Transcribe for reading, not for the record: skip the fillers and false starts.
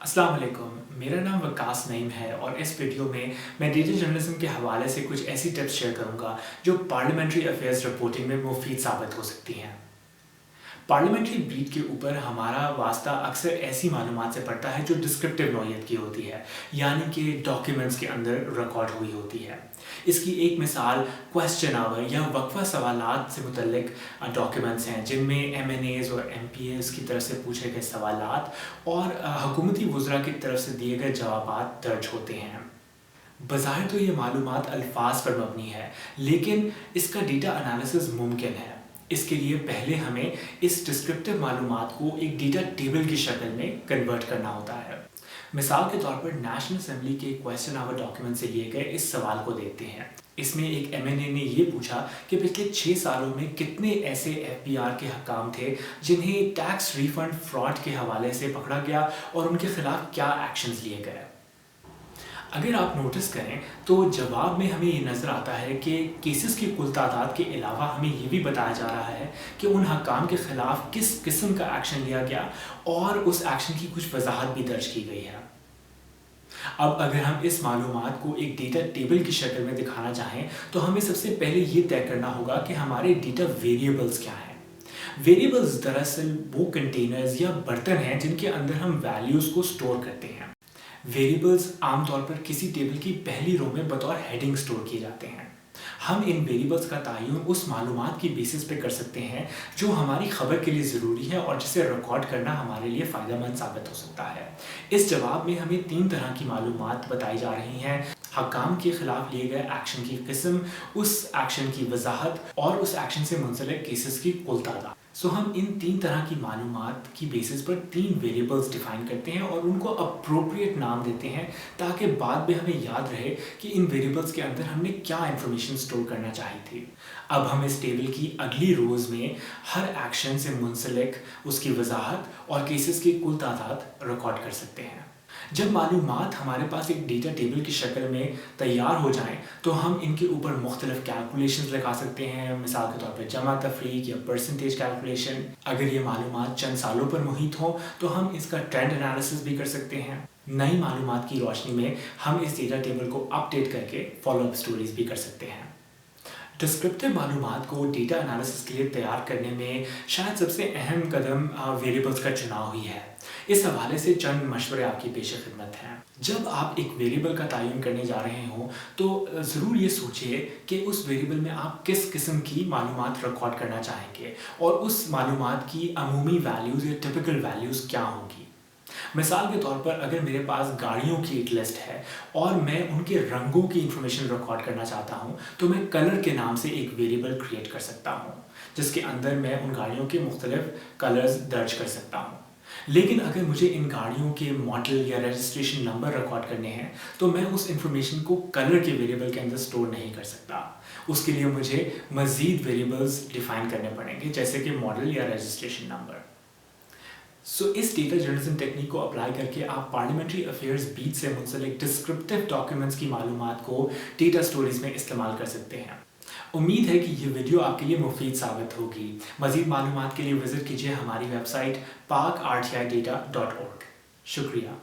अस्सलाम वालेकुम, मेरा नाम वकास नईम है और इस वीडियो में मैं डेटा जर्नलिज्म के हवाले से कुछ ऐसी टिप्स शेयर करूंगा जो पार्लियामेंट्री अफेयर्स रिपोर्टिंग में मुफीद साबित हो सकती हैं। पार्लियामेंट्री बीट के ऊपर हमारा वास्ता अक्सर ऐसी मालूमात से पड़ता है जो डिस्क्रिप्टिव नौइयत की होती है, यानी कि डॉक्यूमेंट्स के अंदर रिकॉर्ड हुई होती है। इसकी एक मिसाल क्वेश्चन आवर या वक्फा सवालात से मुतल्लिक डॉक्यूमेंट्स हैं जिनमें MNAs और MPAs की तरफ से पूछे गए सवालात और हुकूमती वज़रा की तरफ से दिए गए जवाबात दर्ज होते हैं। बज़ाहिर तो ये मालूमात अल्फाज पर मबनी है, लेकिन इसका डेटा एनालिसिस मुमकिन है। इसके लिए पहले हमें इस डिस्क्रिप्टिव मालूमात को एक डेटा टेबल की शक्ल में कन्वर्ट करना होता है। मिसाल के तौर पर नेशनल असेंबली के क्वेश्चन आवर डॉक्यूमेंट से लिए गए इस सवाल को देखते हैं। इसमें एक MNA ने ये पूछा कि पिछले 6 सालों में कितने ऐसे FBR के हकाम थे जिन्हें टैक्स रिफंड फ्रॉड के हवाले से पकड़ा गया और उनके खिलाफ क्या एक्शंस लिए गए। अगर आप नोटिस करें तो जवाब में हमें ये नज़र आता है कि केसेस की कुल तादाद के अलावा हमें ये भी बताया जा रहा है कि उन हकाम के ख़िलाफ़ किस किस्म का एक्शन लिया गया और उस एक्शन की कुछ वजाहत भी दर्ज की गई है। अब अगर हम इस मालूमात को एक डेटा टेबल की शक्ल में दिखाना चाहें तो हमें सबसे पहले ये तय करना होगा कि हमारे डेटा वेरिएबल्स क्या हैं। वेरिएबल्स दरअसल वो कंटेनर्स या बर्तन हैं जिनके अंदर हम वैल्यूज़ को स्टोर करते हैं। वेरिएबल्स आमतौर पर किसी टेबल की पहली रो में बतौर हेडिंग स्टोर किए जाते हैं। हम इन वेरिएबल्स का तयन उस मालूमात की बेसिस पे कर सकते हैं जो हमारी खबर के लिए ज़रूरी है और जिसे रिकॉर्ड करना हमारे लिए फ़ायदेमंद साबित हो सकता है। इस जवाब में हमें 3 तरह की मालूमात बताई जा रही हैं: हकाम के खिलाफ लिए गए एक्शन की किस्म, उस एक्शन की वजाहत और उस एक्शन से मुंसलिक केसेस की कुल तादाद। हम इन 3 तरह की मालूमात की बेसिस पर 3 वेरिएबल्स डिफाइन करते हैं और उनको अप्रोप्रिएट नाम देते हैं ताकि बाद में हमें याद रहे कि इन वेरिएबल्स के अंदर हमने क्या इंफॉर्मेशन स्टोर करना चाहिए थी। अब हम इस टेबल की अगली रोज़ में हर एक्शन से मुंसलिक उसकी वजाहत और केसेस की कुल तादाद रिकॉर्ड कर सकते हैं। जब मालूमात हमारे पास एक डेटा टेबल की शक्ल में तैयार हो जाएं तो हम इनके ऊपर मुख्तलिफ कैलकुलेशंस लगा सकते हैं, मिसाल के तौर पर जमा तफरीक या परसेंटेज कैलकुलेशन। अगर ये मालूमात चंद सालों पर मुहित हो तो हम इसका ट्रेंड एनालिसिस भी कर सकते हैं। नई मालूमात की रोशनी में हम इस डेटा टेबल को अपडेट करके फॉलोअप स्टोरीज भी कर सकते हैं। डिस्क्रिप्टिव मालूमात को डेटा एनालिसिस के लिए तैयार करने में शायद सबसे अहम कदम वेरिएबल्स का चुनाव ही है। इस हवाले से चंद मशवरे आपकी पेश खिदमत हैं। जब आप एक वेरिएबल का तयन करने जा रहे हों तो ज़रूर ये सोचिए कि उस वेरिएबल में आप किस किस्म की मालूमात रिकॉर्ड करना चाहेंगे और उस मालूमात की अमूमी वैल्यूज़ या टिपिकल वैल्यूज़ क्या होंगी। मिसाल के तौर पर अगर मेरे पास गाड़ियों की एक लिस्ट है और मैं उनके रंगों की इंफॉर्मेशन रिकॉर्ड करना चाहता हूं तो मैं कलर के नाम से एक वेरिएबल क्रिएट कर सकता हूं जिसके अंदर मैं उन गाड़ियों के मुख्तलिफ कलर्स दर्ज कर सकता हूं। लेकिन अगर मुझे इन गाड़ियों के मॉडल या रजिस्ट्रेशन नंबर रिकॉर्ड करने हैं तो मैं उस इंफॉर्मेशन को कलर के वेरिएबल के अंदर स्टोर नहीं कर सकता। उसके लिए मुझे मज़ीद वेरिएबल्स डिफाइन करने पड़ेंगे जैसे कि मॉडल या रजिस्ट्रेशन नंबर। इस डेटा जर्नलिज्म टेक्निक को अप्लाई करके आप पार्लियामेंट्री अफेयर्स बीट से मुंसलिक डिस्क्रिप्टिव डॉक्यूमेंट्स की मालूमात को डेटा स्टोरीज में इस्तेमाल कर सकते हैं। उम्मीद है कि ये वीडियो आपके लिए मुफीद साबित होगी। मज़ीद मालूमात के लिए विजिट कीजिए हमारी वेबसाइट parkrtidata.org। शुक्रिया।